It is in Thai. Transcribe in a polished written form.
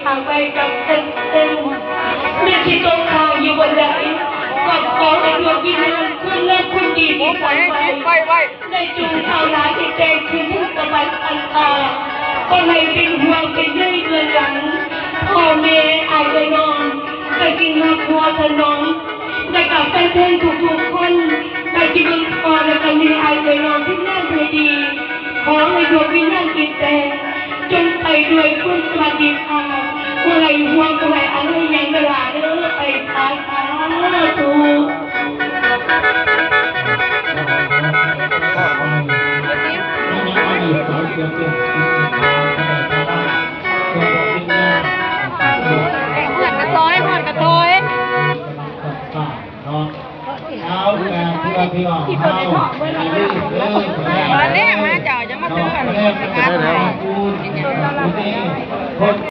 ทางไปกับเต็มเมื่อที่ตรงทางอยู่บนไหนก็ขอให้ดวงวิญญาณคุณเลิกคุณดีที่สั่งไปได้จูงเท้าหลานที่แดงคืนทุกตะวันอันตาก็ให้เป็นห่วงเป็นเยื่อเดือนหลังพ่อแม่อายเลยนอนได้กินมาครัวถนนได้กับแฟนเพลงทุกๆคนได้กินเงินพอและก็มีอายเลยนอนที่น่าเธอดีขอให้ดวงวิญญาณติดแต่จงไปด้วยคุณสวัสดีค่ะผู้ใดห่วงผู้ใดอะไรยังเวลาเด้อไปทางถูกเอาแต่พี่น้องเอา